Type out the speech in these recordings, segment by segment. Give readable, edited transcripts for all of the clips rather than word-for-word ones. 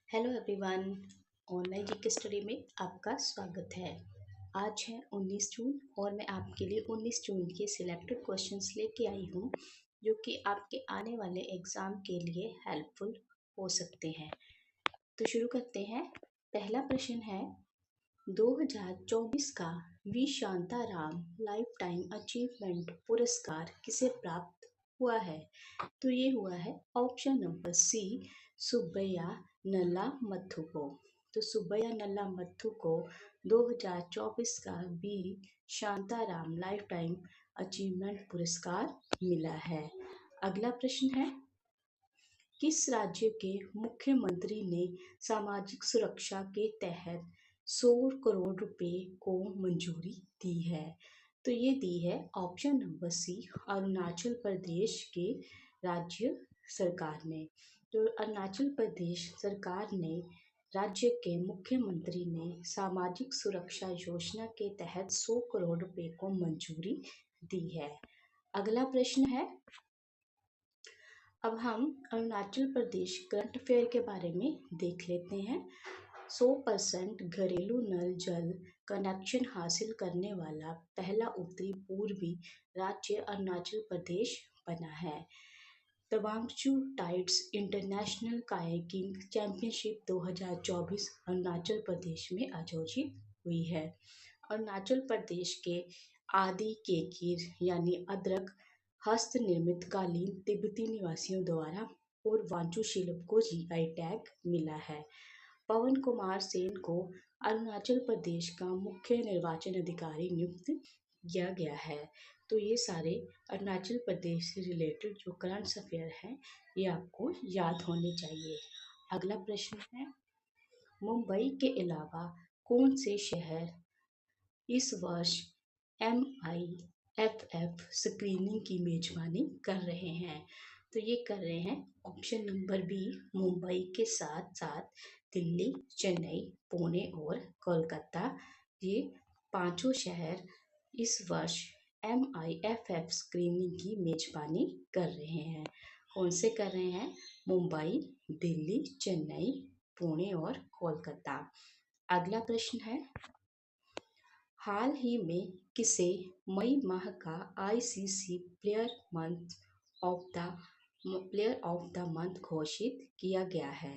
Hello everyone. Online GK study में आपका स्वागत है। आज है 19 जून और मैं आपके लिए 19 जून के सिलेक्टेड क्वेश्चंस लेके आई हूँ जो कि आपके आने वाले एग्ज़ाम के लिए हेल्पफुल हो सकते हैं। तो शुरू करते हैं। पहला प्रश्न है 2024 का V Shantaram lifetime achievement पुरस्कार किसे प्राप्त हुआ है? तो ये हुआ है ऑप्शन नंबर सी सुब्बैया नल्ला मथु को। तो सुब्बैया नल्ला मथु को 2024 का B Shantaram lifetime achievement पुरस्कार मिला है। अगला प्रश्न है किस राज्य के मुख्यमंत्री ने सामाजिक सुरक्षा के तहत 100 करोड़ रुपए को मंजूरी दी है? तो ये दी है option number C Arunachal Pradesh के राज्य सरकार ने। तो अरुणाचल प्रदेश सरकार ने राज्य के मुख्यमंत्री ने सामाजिक सुरक्षा योजना के तहत 100 करोड़ रुपए को मंजूरी दी है। अगला प्रश्न है अब हम अरुणाचल प्रदेश करंट अफेयर के बारे में देख लेते हैं। 100% घरेलू नल जल कनेक्शन हासिल करने वाला पहला उत्तरी पूर्वी राज्य अरुणाचल प्रदेश बना है। Tawangchu tides international kayaking championship 2024 Arunachal Pradesh में आयोजित हुई है। अरुणाचल प्रदेश के आदि केकिर यानी अदरक हस्त निर्मित कालीन तिब्बती निवासियों द्वारा पूर्वांचल शिल्प को जीआई टैग मिला है। पवन कुमार सेन को अरुणाचल प्रदेश का मुख्य निर्वाचन अधिकारी नियुक्त किया गया है। तो ये सारे अरुणाचल प्रदेश से रिलेटेड जो करंट अफेयर हैं ये आपको याद होने चाहिए। अगला प्रश्न है मुंबई के अलावा कौन से शहर इस वर्ष MIFF स्क्रीनिंग की मेजबानी कर रहे हैं? तो ये कर रहे हैं ऑप्शन नंबर बी मुंबई के साथ साथ दिल्ली, चेन्नई, पुणे और कोलकाता। ये पांचों शहर इस वर्ष MIFF स्क्रीनिंग की मेजबानी कर रहे हैं। कौन से कर रहे हैं? मुंबई, दिल्ली, चेन्नई, पुणे और कोलकाता। अगला प्रश्न है हाल ही में किसे मई माह का ICC player of the month घोषित किया गया है?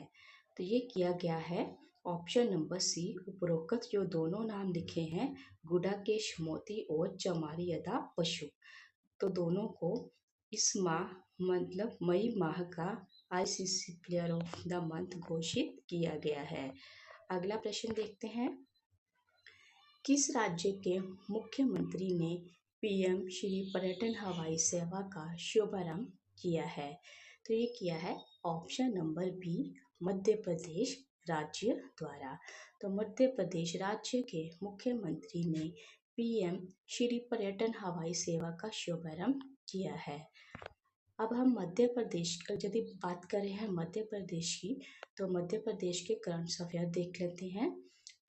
तो ये किया गया है ऑप्शन नंबर सी उपरोक्त जो दोनों नाम लिखे हैं गुडाकेश मोती और चमारियदा पशु। तो दोनों को इस माह मतलब मई माह का ICC player of the month घोषित किया गया है। अगला प्रश्न देखते हैं किस राज्य के मुख्यमंत्री ने PM श्री पर्यटन हवाई सेवा का शुभारंभ किया है? तो ये किया है option number B Madhya Pradesh राज्य द्वारा। तो मध्य प्रदेश राज्य के मुख्यमंत्री ने PM श्री पर्यटन हवाई सेवा का शुभारंभ किया है। अब हम मध्य प्रदेश यदि बात करें हैं मध्य प्रदेश की तो मध्य प्रदेश के करंट अफेयर देख लेते हैं।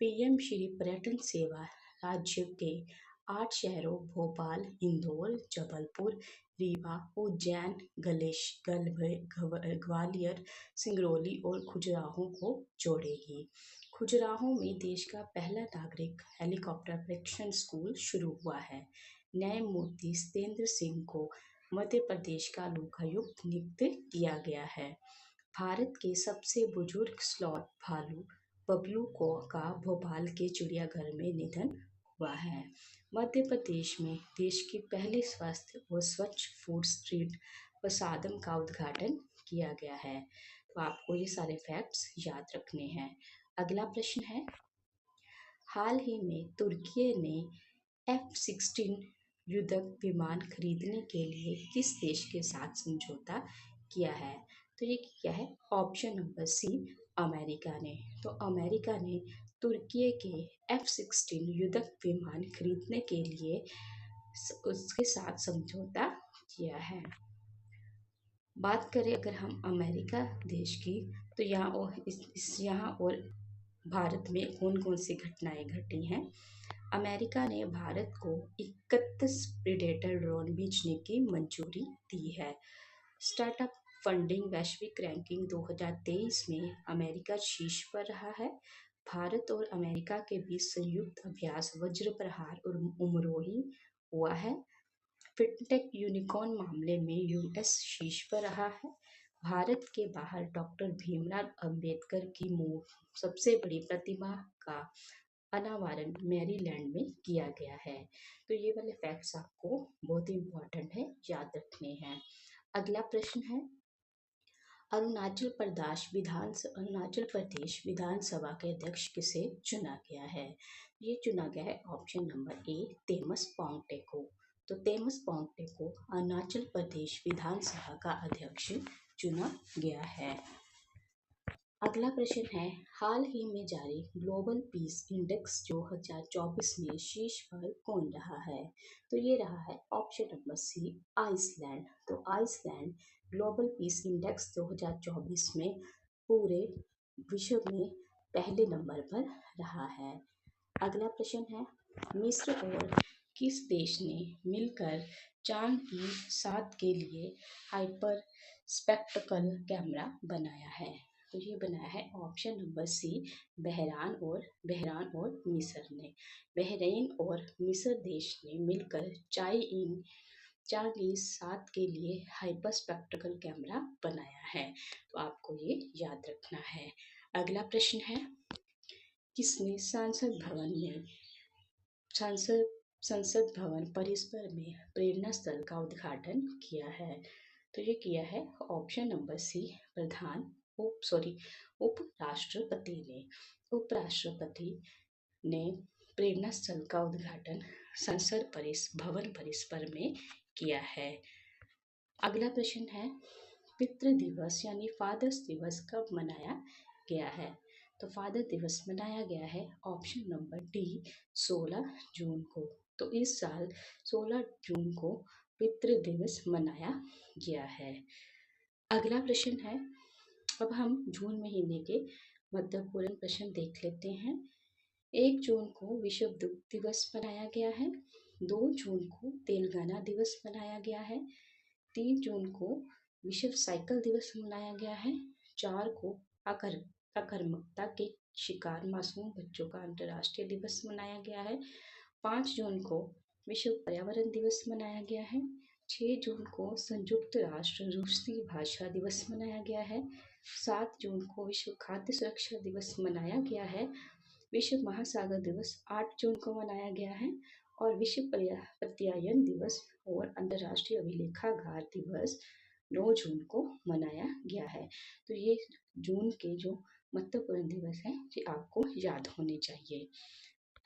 PM श्री पर्यटन सेवा राज्य के 8 शहरों भोपाल, इंदौर, जबलपुर, रीवा, उज्जैन, ग्वालियर, सिंगरौली और खजुराहो को जोड़ेगी। खजुराहो में देश का पहला नागरिक हेलीकॉप्टर परीक्षण स्कूल शुरू हुआ है। न्यायमूर्ति सत्येंद्र सिंह को मध्य प्रदेश का लोकायुक्त नियुक्त किया गया है। भारत के सबसे बुजुर्ग स्लॉथ भालू बबलू का भोपाल के चिड़ियाघर में निधन हुआ है। मध्य प्रदेश में देश की पहली स्वस्थ और स्वच्छ फूड स्ट्रीट प्रसादम का उद्घाटन किया गया है। तो आपको ये सारे फैक्ट्स याद रखने हैं। अगला प्रश्न है हाल ही में तुर्की ने F-16 युद्धक विमान खरीदने के लिए किस देश के साथ समझौता किया है? तो ये किया है ऑप्शन नंबर सी अमेरिका ने। तो अमेरिका ने तुर्की के F-16 युद्धक विमान खरीदने के लिए उसके साथ समझौता किया है। बात करें अगर हम अमेरिका देश की तो यहाँ और भारत में कौन कौन सी घटनाएं घटी हैं। अमेरिका ने भारत को 31 प्रीडेटर ड्रोन बेचने की मंजूरी दी है। स्टार्टअप फंडिंग वैश्विक रैंकिंग 2023 में अमेरिका शीर्ष पर रहा है। भारत और अमेरिका के बीच संयुक्त अभ्यास वज्र प्रहार और उमरोही हुआ है। फिनटेक यूनिकॉर्न मामले में यूएस शीर्ष पर रहा है। भारत के बाहर डॉक्टर भीमराव अंबेडकर की सबसे बड़ी प्रतिमा का अनावरण मैरीलैंड में किया गया है। तो ये वाले फैक्ट्स आपको बहुत ही इम्पोर्टेंट है, याद रखने हैं। अगला प्रश्न है, अरुणाचल प्रदेश विधानसभा के अध्यक्ष किसे चुना गया है? ये चुना गया है ऑप्शन नंबर ए तेमस पोंगते को। तो तेमस पोंगते को अरुणाचल प्रदेश विधानसभा का अध्यक्ष चुना गया है। अगला प्रश्न है, हाल ही में जारी ग्लोबल पीस इंडेक्स 2024 में शीर्ष पर कौन रहा है? तो ये रहा है ऑप्शन नंबर सी आइसलैंड। तो आइसलैंड ग्लोबल पीस इंडेक्स 2024 में पूरे विश्व में पहले नंबर पर रहा है। अगला प्रश्न है, मिस्र और किस देश ने मिलकर चांद की सात के लिए हाइपर स्पेक्ट्रल कैमरा बनाया है? तो ये बनाया है ऑप्शन नंबर सी बहरान और मिस्र ने। बहरीन और मिस्र देश ने मिलकर चांद 7 के लिए हाइपर स्पेक्ट्रल कैमरा बनाया है। तो आपको ये याद रखना है। अगला प्रश्न है, किसने संसद भवन परिसर में प्रेरणा स्थल का उद्घाटन किया है? तो ये किया है ऑप्शन नंबर सी उपराष्ट्रपति ने। उपराष्ट्रपति ने प्रेरणा स्थल का उद्घाटन संसद भवन परिसर में किया है। अगला प्रश्न है, पितृ दिवस यानी फादर्स दिवस कब मनाया गया है? तो फादर दिवस मनाया गया है ऑप्शन नंबर डी 16 जून को। तो इस साल 16 जून को पितृ दिवस मनाया गया है। अगला प्रश्न है, अब हम जून महीने के महत्वपूर्ण प्रश्न देख लेते हैं। 1 जून को विश्व दुग्ध दिवस मनाया गया है। 2 जून को तेलंगाना दिवस मनाया गया है। 3 जून को विश्व साइकिल दिवस मनाया गया है। 4 को अकर्मकता के शिकार मासूम बच्चों का अंतर्राष्ट्रीय दिवस मनाया गया है। 5 जून को विश्व पर्यावरण दिवस मनाया गया है। 6 जून को संयुक्त राष्ट्र रूसी भाषा दिवस मनाया गया है। 7 जून को विश्व खाद्य सुरक्षा दिवस मनाया गया है। विश्व महासागर दिवस 8 जून को मनाया गया है और विश्व प्रत्यायन दिवस और अंतर्राष्ट्रीय अभिलेखागार दिवस 9 जून को मनाया गया है। तो ये जून के जो महत्वपूर्ण दिवस हैं ये आपको याद होने चाहिए।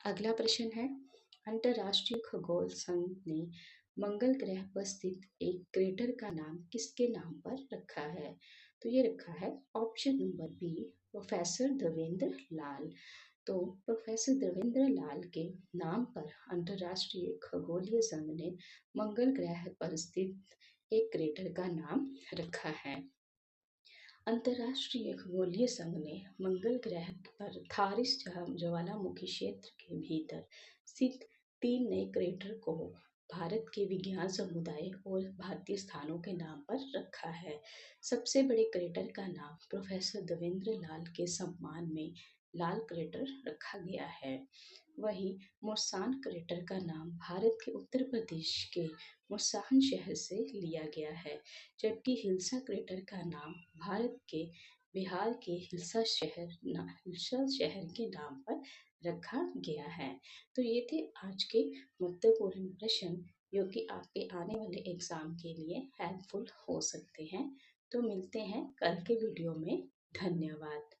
अगला प्रश्न है, अंतर्राष्ट्रीय खगोल संघ ने मंगल ग्रह पर स्थित एक क्रेटर का नाम किसके नाम पर रखा है? तो ये रखा है option number B professor Devendra Lal. तो प्रोफेसर देवेंद्र लाल के नाम पर अंतर्राष्ट्रीय खगोलीय संघ ने मंगल ग्रह पर स्थित एक क्रेटर का नाम रखा है। अंतर्राष्ट्रीय खगोलीय संघ ने मंगल ग्रह पर थारिस ज्वालामुखी क्षेत्र के भीतर स्थित 3 नए क्रेटर को भारत के विज्ञान समुदाय और भारतीय स्थानों के नाम पर रखा है। सबसे बड़े क्रेटर का नाम प्रोफेसर देवेंद्र लाल के सम्मान में लाल क्रेटर रखा गया है। वहीं मुर्सान क्रेटर का नाम भारत के उत्तर प्रदेश के मुर्सान शहर से लिया गया है, जबकि हिल्सा क्रेटर का नाम भारत के बिहार के हिल्सा शहर के नाम पर रखा गया है। तो ये थे आज के महत्वपूर्ण प्रश्न जो कि आपके आने वाले एग्जाम के लिए हेल्पफुल हो सकते हैं। तो मिलते हैं कल के वीडियो में। धन्यवाद।